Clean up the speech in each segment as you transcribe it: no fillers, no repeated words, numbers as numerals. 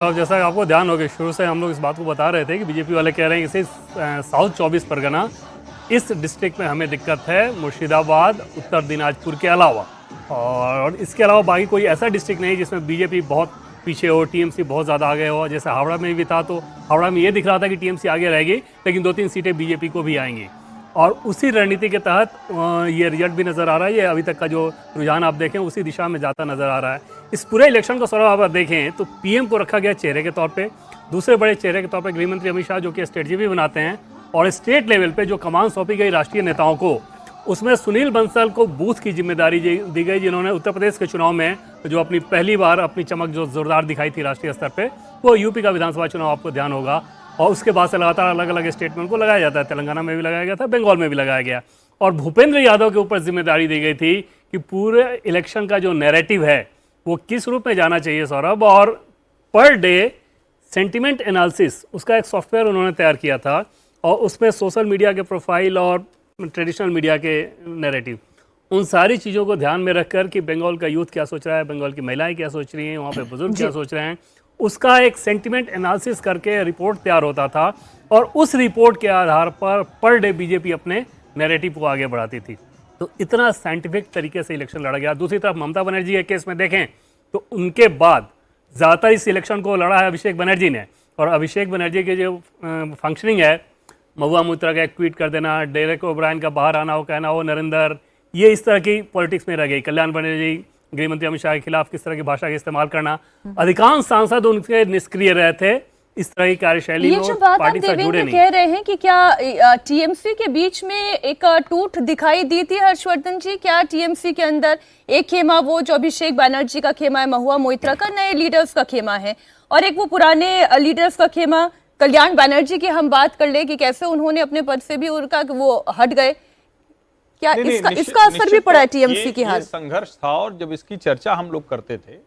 अब जैसा कि आपको ध्यान होगा, शुरू से हम लोग इस बात को बता रहे थे कि बीजेपी वाले कह रहे हैं कि साउथ 24 परगना इस डिस्ट्रिक्ट में हमें दिक्कत है, मुर्शिदाबाद, उत्तर दिनाजपुर के अलावा। और इसके अलावा बाकी कोई ऐसा डिस्ट्रिक्ट नहीं जिसमें बीजेपी बहुत पीछे हो, टीएमसी बहुत ज़्यादा आगे हो। जैसे हावड़ा में भी था, तो हावड़ा में ये दिख रहा था कि टीएमसी आगे रहेगी, लेकिन 2-3 सीटें बीजेपी को भी आएंगी। और उसी रणनीति के तहत ये रिजल्ट भी नज़र आ रहा है। ये अभी तक का जो रुझान आप देखें उसी दिशा में जाता नज़र आ रहा है। इस पूरे इलेक्शन को सवाल आप देखें तो पीएम को रखा गया चेहरे के तौर पे, दूसरे बड़े चेहरे के तौर पे गृहमंत्री अमित शाह, जो कि स्ट्रेटजी भी बनाते हैं, और स्टेट लेवल पे जो कमान सौंपी गई राष्ट्रीय नेताओं को, उसमें सुनील बंसल को बूथ की जिम्मेदारी दी गई, जिन्होंने उत्तर प्रदेश के चुनाव में जो अपनी पहली बार अपनी चमक जो जोरदार दिखाई थी राष्ट्रीय स्तर पे, वो यूपी का विधानसभा चुनाव आपको ध्यान होगा। और उसके बाद से लगातार अलग अलग स्टेट में उनको लगाया जाता है। तेलंगाना में भी लगाया गया था, बंगाल में भी लगाया गया। और भूपेंद्र यादव के ऊपर जिम्मेदारी दी गई थी कि पूरे इलेक्शन का जो नैरेटिव है वो किस रूप में जाना चाहिए सौरभ, और पर डे सेंटिमेंट एनालिसिस उसका एक सॉफ्टवेयर उन्होंने तैयार किया था, और उसमें सोशल मीडिया के प्रोफाइल और ट्रेडिशनल मीडिया के नैरेटिव, उन सारी चीज़ों को ध्यान में रखकर कि बंगाल का यूथ क्या सोच रहा है, बंगाल की महिलाएं क्या सोच रही हैं, वहाँ पे बुजुर्ग क्या सोच रहे हैं, उसका एक सेंटिमेंट एनालिसिस करके रिपोर्ट तैयार होता था। और उस रिपोर्ट के आधार पर डे बीजेपी अपने नैरेटिव को आगे बढ़ाती थी। तो इतना साइंटिफिक तरीके से इलेक्शन लड़ा गया। दूसरी तरफ ममता बनर्जी के केस में देखें तो उनके बाद ज़्यादातर इस इलेक्शन को लड़ा है अभिषेक बनर्जी ने। और अभिषेक बनर्जी की जो फंक्शनिंग है, महुआ मोइत्रा का एक ट्वीट कर देना, डेरेक ओब्रायन का बाहर आना हो, कहना हो नरेंद्र, ये इस तरह की पॉलिटिक्स में रह गई। कल्याण बनर्जी, गृहमंत्री अमित शाह के खिलाफ किस तरह की भाषा का इस्तेमाल करना, अधिकांश सांसद उनके निष्क्रिय रहे थे इस तरह की कार्यशैली में। ये जो बात आप देवेंद्र कह रहे हैं कि क्या टीएमसी के बीच में एक टूट दिखाई दी थी हर्षवर्धन जी? क्या टीएमसी के अंदर एक खेमा वो जो अभिषेक बनर्जी का खेमा है, महुआ मोइत्रा का, नए लीडर्स का खेमा है, और एक वो पुराने लीडर्स का खेमा कल्याण बनर्जी की हम बात कर ले कि कैसे उन्होंने अपने पद से भी उनका वो हट गए। क्या इसका असर भी पड़ा है टीएमसी की हाल? संघर्ष था, और जब इसकी चर्चा हम लोग करते थे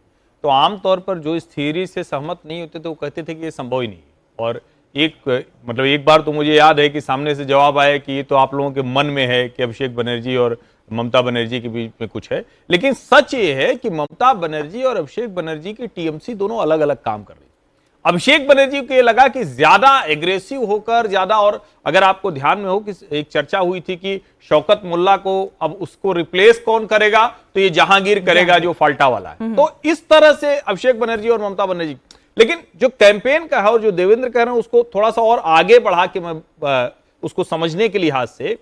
तो आमतौर पर जो इस थियरी से सहमत नहीं होते थे वो कहते थे कि ये संभव ही नहीं। और एक बार तो मुझे याद है कि सामने से जवाब आया कि ये तो आप लोगों के मन में है कि अभिषेक बनर्जी और ममता बनर्जी के बीच में कुछ है। लेकिन सच ये है कि ममता बनर्जी और अभिषेक बनर्जी की टीएमसी दोनों अलग अलग काम कर रही है। अभिषेक बनर्जी को ये लगा कि ज्यादा एग्रेसिव होकर ज्यादा, और अगर आपको ध्यान में हो कि एक चर्चा हुई थी कि शौकत मुल्ला को अब उसको रिप्लेस कौन करेगा, तो ये जहांगीर करेगा जो फाल्टा वाला है। तो इस तरह से अभिषेक बनर्जी और ममता बनर्जी, लेकिन जो कैंपेन का है और जो देवेंद्र कह रहे हैं उसको थोड़ा सा और आगे बढ़ा के मैं उसको समझने के लिहाज से,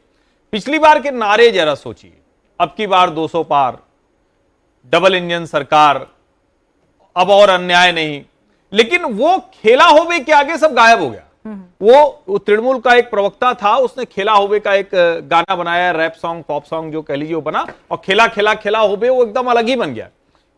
पिछली बार के नारे जरा सोचिए, अब की बार 200 पार, डबल इंजन सरकार, अब और अन्याय नहीं। लेकिन वो खेला होबे के आगे सब गायब हो गया। वो तृणमूल का एक प्रवक्ता था, उसने खेला होबे का एक गाना बनाया, रैप सॉन्ग, पॉप सॉन्ग जो कह लीजिए वो बना, और खेला खेला खेला होबे वो एकदम अलग ही बन गया।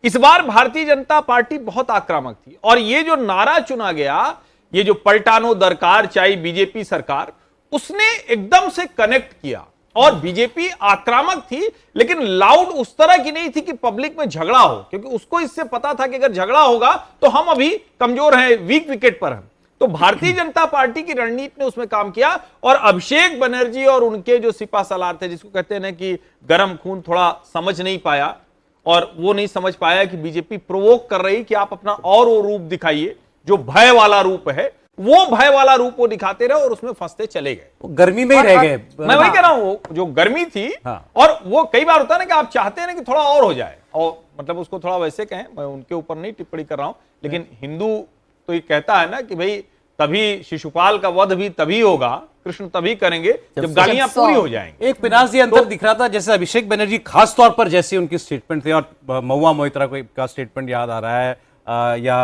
इस बार भारतीय जनता पार्टी बहुत आक्रामक थी, और ये जो नारा चुना गया, ये जो पलटानो दरकार चाहिए बीजेपी सरकार, उसने एकदम से कनेक्ट किया। और बीजेपी आक्रामक थी, लेकिन लाउड उस तरह की नहीं थी कि पब्लिक में झगड़ा हो, क्योंकि उसको इससे पता था कि अगर झगड़ा होगा तो हम अभी कमजोर हैं, वीक विकेट पर हैं। तो भारतीय जनता पार्टी की रणनीति ने उसमें काम किया। और अभिषेक बनर्जी और उनके जो सिपा सलार थे, जिसको कहते हैं कि गर्म खून, थोड़ा समझ नहीं पाया, और वो नहीं समझ पाया कि बीजेपी प्रोवोक कर रही कि आप अपना और वो रूप दिखाइए जो भय वाला रूप है। वो भय वाला रूप वो दिखाते रहे और उसमें फंसते चले गए, गर्मी में ही रह गए। मैं वही कह रहा हूं, जो गर्मी थी। और वो कई बार होता है ना कि आप चाहते हैं ना कि थोड़ा और हो जाए, और मतलब उसको थोड़ा वैसे कहें, मैं उनके ऊपर नहीं टिप्पणी कर रहा हूं, लेकिन हिंदू तो ये कहता है ना कि भाई तभी शिशुपाल का वध भी तभी होगा, कृष्ण तभी करेंगे जब गालियां पूरी हो जाएंगी। एक पिनाजी अंतर दिख रहा था, जैसे अभिषेक बनर्जी खास तौर पर जैसी उनकी स्टेटमेंट थी, और महुआ मोइत्रा का स्टेटमेंट याद आ रहा है, या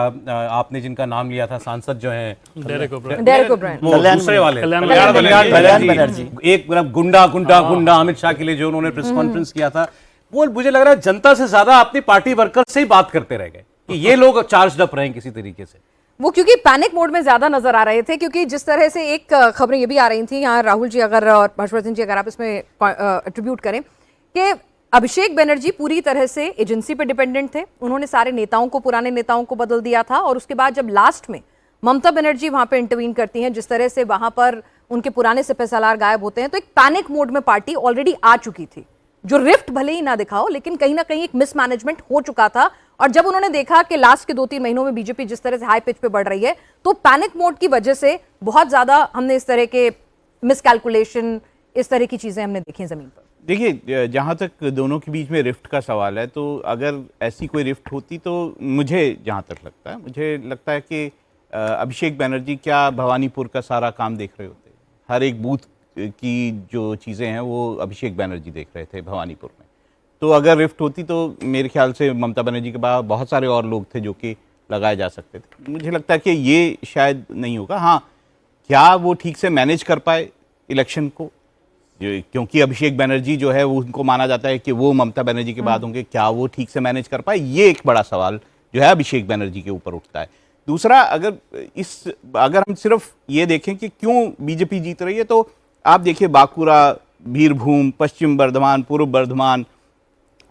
आपने जिनका नाम लिया था सांसद जो हैं डेरेक ओब्रायन, दूसरे वाले कल्याण बनर्जी, एक गुंडा गुंडा गुंडा अमित शाह के लिए जो उन्होंने प्रेस कॉन्फ्रेंस किया था, वो मुझे लग रहा है जनता से ज्यादा अपनी पार्टी वर्कर से ही बात करते रह गए कि ये लोग चार्ज अप रहे किसी तरीके से। वो क्योंकि पैनिक मोड में ज्यादा नजर आ रहे थे, क्योंकि जिस तरह से एक खबरें ये भी आ रही थी, यहाँ राहुल जी अगर और हर्षवर्धन जी अगर आप इसमें एट्रीब्यूट करें कि अभिषेक बनर्जी पूरी तरह से एजेंसी पे डिपेंडेंट थे, उन्होंने सारे नेताओं को, पुराने नेताओं को बदल दिया था, और उसके बाद जब लास्ट में ममता बनर्जी वहां पे इंटरवीन करती हैं, जिस तरह से वहां पर उनके पुराने सिपहसालार गायब होते हैं, तो एक पैनिक मोड में पार्टी ऑलरेडी आ चुकी थी। जो रिफ्ट भले ही ना दिखाओ, लेकिन कहीं ना कहीं एक मिसमैनेजमेंट हो चुका था, और जब उन्होंने देखा कि लास्ट के 2-3 महीनों में बीजेपी जिस तरह से हाई पिच पे बढ़ रही है, तो पैनिक मोड की वजह से बहुत ज्यादा हमने इस तरह के मिसकैलकुलेशन, इस तरह की चीजें हमने देखी जमीन पर। देखिए, जहाँ तक दोनों के बीच में रिफ्ट का सवाल है, तो अगर ऐसी कोई रिफ्ट होती तो मुझे जहाँ तक लगता है, मुझे लगता है कि अभिषेक बनर्जी क्या भवानीपुर का सारा काम देख रहे होते। हर एक बूथ की जो चीज़ें हैं वो अभिषेक बनर्जी देख रहे थे भवानीपुर में। तो अगर रिफ्ट होती तो मेरे ख्याल से ममता बनर्जी के बाद बहुत सारे और लोग थे जो कि लगाए जा सकते थे। मुझे लगता है कि ये शायद नहीं होगा। हाँ, क्या वो ठीक से मैनेज कर पाए इलेक्शन को, क्योंकि अभिषेक बनर्जी जो है वो उनको माना जाता है कि वो ममता बनर्जी के बाद होंगे, क्या वो ठीक से मैनेज कर पाए, ये एक बड़ा सवाल जो है अभिषेक बनर्जी के ऊपर उठता है। दूसरा, अगर हम सिर्फ ये देखें कि क्यों बीजेपी जीत रही है, तो आप देखिए Bankura, Birbhum, Paschim Bardhaman, Purba Bardhaman,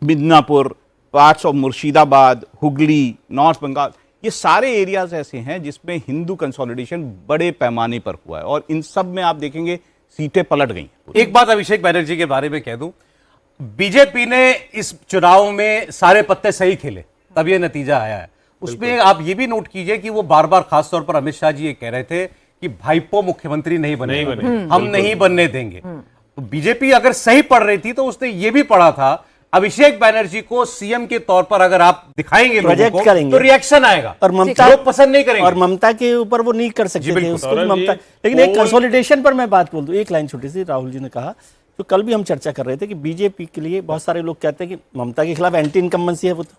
Midnapore, parts of Murshidabad, Hooghly, north Bengal, ये सारे एरियाज ऐसे हैं जिसमें हिंदू कंसोलिडेशन बड़े पैमाने पर हुआ है और इन सब में आप देखेंगे सीटें पलट गई। एक बात अभिषेक बनर्जी के बारे में कह दूं, बीजेपी ने इस चुनाव में सारे पत्ते सही खेले, तब ये नतीजा आया है। उसमें आप ये भी नोट कीजिए कि वो बार बार, खासतौर पर अमित शाह जी ये कह रहे थे कि भाईपो मुख्यमंत्री नहीं बने, हम नहीं बनने देंगे। तो बीजेपी अगर सही पढ़ रही थी तो उसने ये भी पढ़ा था अभिषेक बनर्जी को सीएम के तौर पर अगर आप दिखाएंगे लोगों को, तो रिएक्शन आएगा और ममता लोग पसंद नहीं करेंगे। और ममता के ऊपर वो नहीं कर सकते थे उसको भी ममता। लेकिन एक कंसोलिडेशन पर मैं बात बोल दूं, एक लाइन छोटी सी, राहुल जी ने कहा, तो कल भी हम चर्चा कर रहे थे कि बीजेपी के लिए बहुत सारे लोग कहते हैं कि ममता के खिलाफ एंटी इनकम्बेंसी है, वो तो